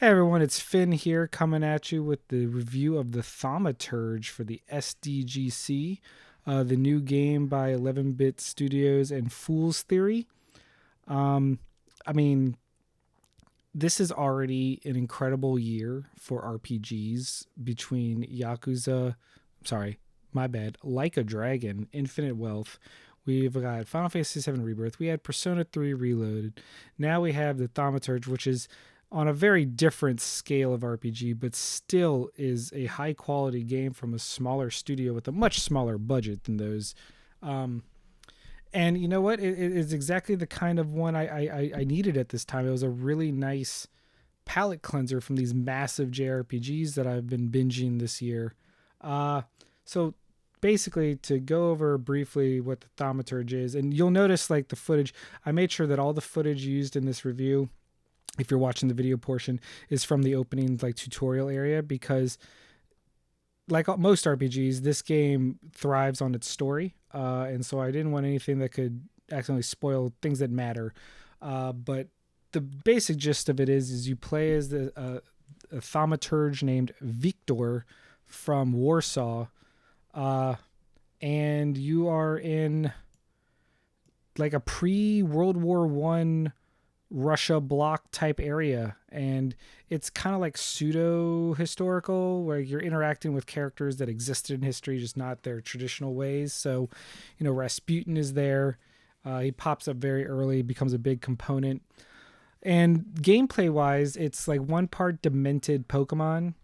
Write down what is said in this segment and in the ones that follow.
Hey everyone, it's Finn here coming at you with the review of The Thaumaturge for the SDGC, the new game by 11-Bit Studios and Fool's Theory. Um, I mean, this is already an incredible year for RPGs between sorry, my bad, Like a Dragon, Infinite Wealth. We've got Final Fantasy VII Rebirth. We had Persona 3 Reloaded. Now we have The Thaumaturge, which is on a very different scale of RPG, but still is a high quality game from a smaller studio with a much smaller budget than those. Um, and you know what? It is exactly the kind of one I needed at this time. It was a really nice palate cleanser from these massive JRPGs that I've been binging this year. So basically, to go over briefly what the Thaumaturge is, and you'll notice like the footage, I made sure that all the footage used in this review, if you're watching the video portion, is from the opening like tutorial area, because like most RPGs, this game thrives on its story, and so I didn't want anything that could accidentally spoil things that matter. But the basic gist of it is you play as a thaumaturge named Victor from Warsaw, and you are in like a pre-World War One Russia block type area, and it's kind of like pseudo historical, where you're interacting with characters that existed in history, just not their traditional ways. So, you know, Rasputin is there. He pops up very early, becomes a big component. And gameplay wise, it's like one part demented Pokemon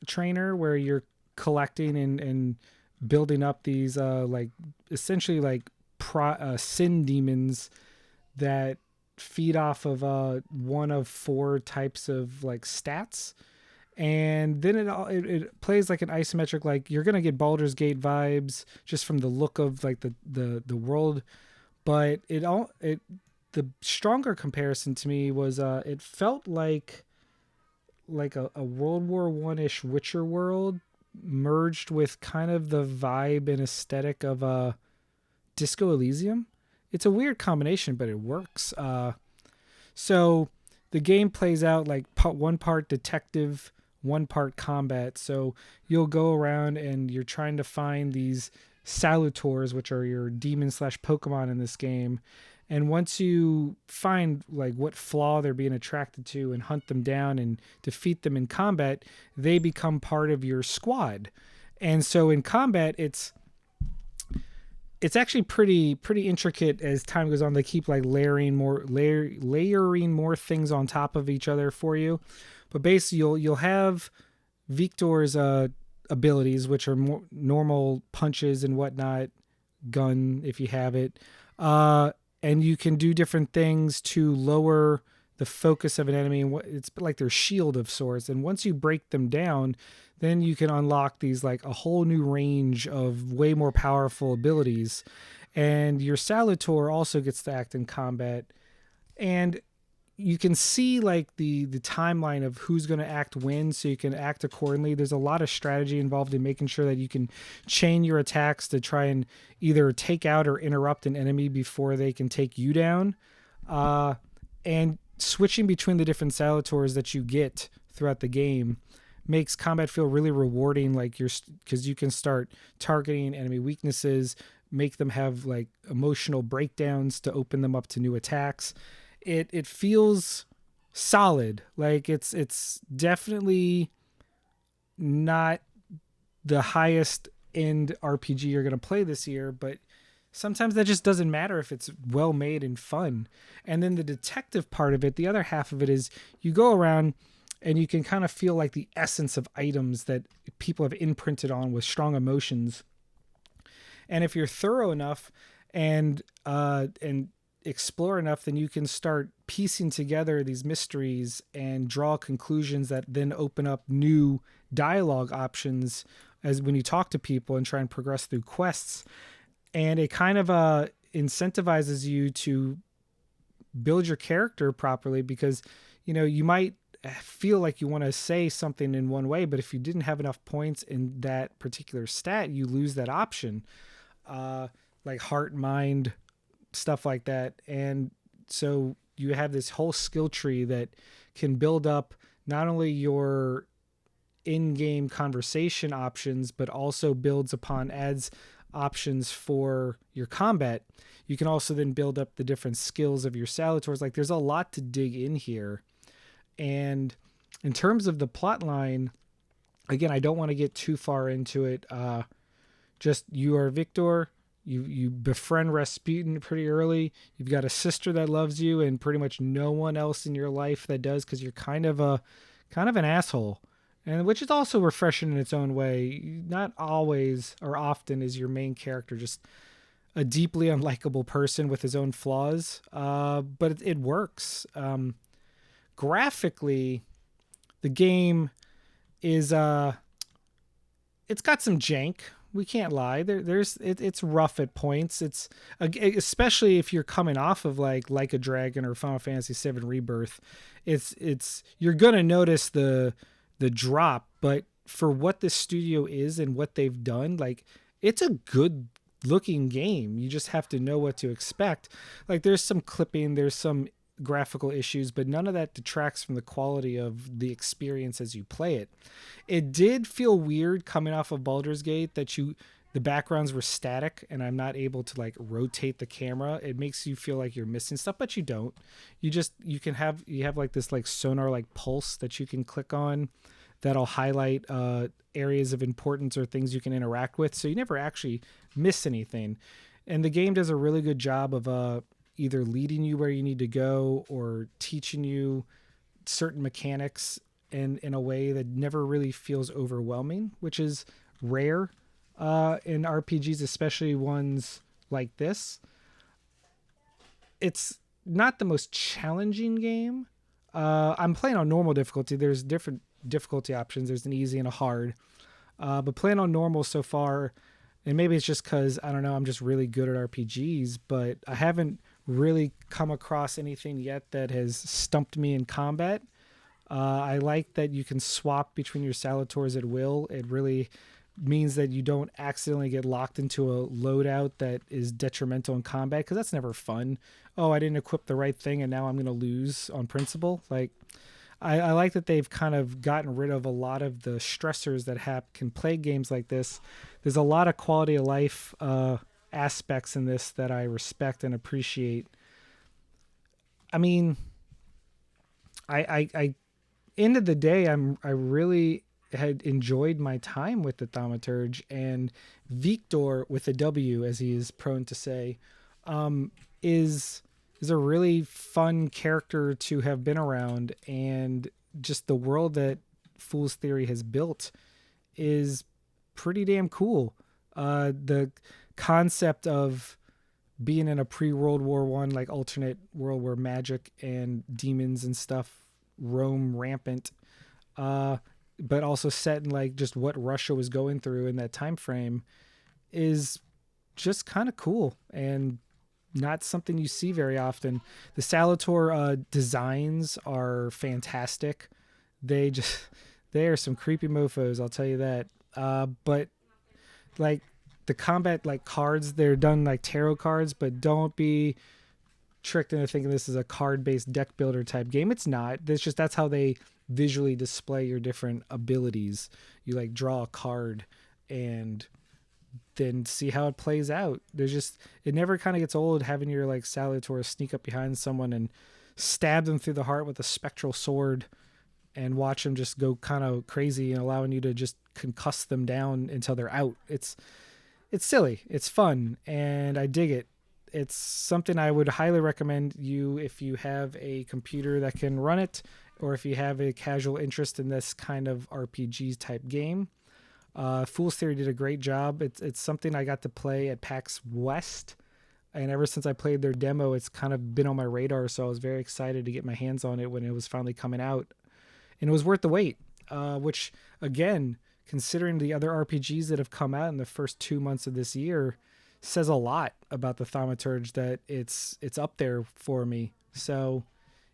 trainer, where you're collecting and building up these like essentially like sin demons that feed off of one of four types of like stats. And then it plays like an isometric, like you're gonna get Baldur's Gate vibes just from the look of like the world. But the stronger comparison to me was it felt like a World War One-ish Witcher world merged with kind of the vibe and aesthetic of Disco Elysium. It's a weird combination, but it works. So the game plays out like one part detective, one part combat. So you'll go around and you're trying to find these salutors, which are your demon slash Pokemon in this game. And once you find like what flaw they're being attracted to and hunt them down and defeat them in combat, they become part of your squad. And so in combat, it's actually pretty intricate as time goes on. They keep like layering more things on top of each other for you. But basically you'll have Victor's abilities, which are more normal punches and whatnot, gun if you have it. And you can do different things to lower the focus of an enemy. It's like their shield of sorts. And once you break them down, then you can unlock these like a whole new range of way more powerful abilities. And your Salutor also gets to act in combat. And you can see like the timeline of who's going to act when, so you can act accordingly. There's a lot of strategy involved in making sure that you can chain your attacks to try and either take out or interrupt an enemy before they can take you down. And switching between the different Salutors that you get throughout the game makes combat feel really rewarding, like because you can start targeting enemy weaknesses, make them have like emotional breakdowns to open them up to new attacks. It feels solid. Like it's definitely not the highest end RPG you're going to play this year, but sometimes that just doesn't matter if it's well made and fun. And then the detective part of it, the other half of it, is you go around and you can kind of feel like the essence of items that people have imprinted on with strong emotions. And if you're thorough enough and explore enough, then you can start piecing together these mysteries and draw conclusions that then open up new dialogue options as when you talk to people and try and progress through quests. And it kind of incentivizes you to build your character properly, because you know you might feel like you want to say something in one way, but if you didn't have enough points in that particular stat, you lose that option, like heart, mind, stuff like that. And so you have this whole skill tree that can build up not only your in-game conversation options, but also adds options for your combat. You can also then build up the different skills of your Salators. Like, there's a lot to dig in here. And in terms of the plot line, again, I don't want to get too far into it. Just, you are Victor. You befriend Rasputin pretty early. You've got a sister that loves you, and pretty much no one else in your life that does, because you're kind of an asshole, and which is also refreshing in its own way. Not always or often is your main character just a deeply unlikable person with his own flaws, but it works. Graphically, the game is it's got some jank. We can't lie. It's rough at points. It's especially if you're coming off of like a Dragon or Final Fantasy VII Rebirth. It's you're gonna notice the drop, but for what this studio is and what they've done, like, it's a good looking game. You just have to know what to expect. Like, there's some clipping, there's some graphical issues, but none of that detracts from the quality of the experience as you play it. It did feel weird coming off of Baldur's Gate that the backgrounds were static and I'm not able to like rotate the camera. It makes you feel like you're missing stuff, but you don't. You have like this like sonar like pulse that you can click on that'll highlight areas of importance or things you can interact with, so you never actually miss anything. And the game does a really good job of either leading you where you need to go or teaching you certain mechanics in a way that never really feels overwhelming, which is rare in RPGs, especially ones like this. It's not the most challenging game. I'm playing on normal difficulty. There's different difficulty options. There's an easy and a hard. But playing on normal so far, and maybe it's just because, I don't know, I'm just really good at RPGs, but I haven't really come across anything yet that has stumped me in combat. I like that you can swap between your Salators at will. It really means that you don't accidentally get locked into a loadout that is detrimental in combat, because that's never fun. Oh, I didn't equip the right thing and now I'm going to lose on principle. Like, I like that they've kind of gotten rid of a lot of the stressors that can plague games like this. There's a lot of quality of life aspects in this that I respect and appreciate. I mean, I end of the day, I really had enjoyed my time with the Thaumaturge, and Victor, with a W as he is prone to say, is a really fun character to have been around, and just the world that Fool's Theory has built is pretty damn cool. The concept of being in a pre-World War I, like alternate world where magic and demons and stuff roam rampant, but also set in like just what Russia was going through in that time frame, is just kind of cool and not something you see very often. The Salator designs are fantastic. They are some creepy mofos, I'll tell you that. But like the combat like cards, they're done like tarot cards, but don't be tricked into thinking this is a card-based deck builder type game. It's not. That's how they visually display your different abilities. You like draw a card and then see how it plays out. It never kind of gets old having your like Salator sneak up behind someone and stab them through the heart with a spectral sword and watch them just go kind of crazy, and allowing you to just concuss them down until they're out. It's silly. It's fun, and I dig it. It's something I would highly recommend you if you have a computer that can run it, or if you have a casual interest in this kind of RPG type game. Fool's Theory did a great job. It's something I got to play at PAX West, and ever since I played their demo, it's kind of been on my radar, so I was very excited to get my hands on it when it was finally coming out. And it was worth the wait, which, again, considering the other RPGs that have come out in the first 2 months of this year, says a lot about the Thaumaturge, that it's up there for me. So,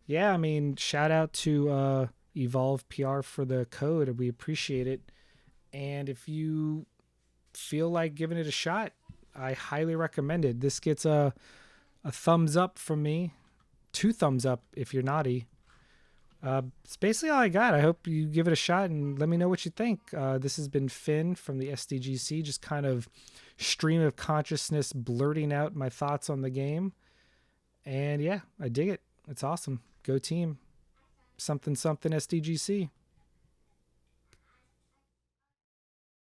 yeah, I mean, shout out to Evolve PR for the code. We appreciate it. And if you feel like giving it a shot, I highly recommend it. This gets a thumbs up from me, 2 thumbs up if you're naughty. It's basically all I got. I hope you give it a shot and let me know what you think. This has been Finn from the SDGC, just kind of stream of consciousness blurting out my thoughts on the game. And yeah, I dig it. It's awesome. Go team. Something, something SDGC.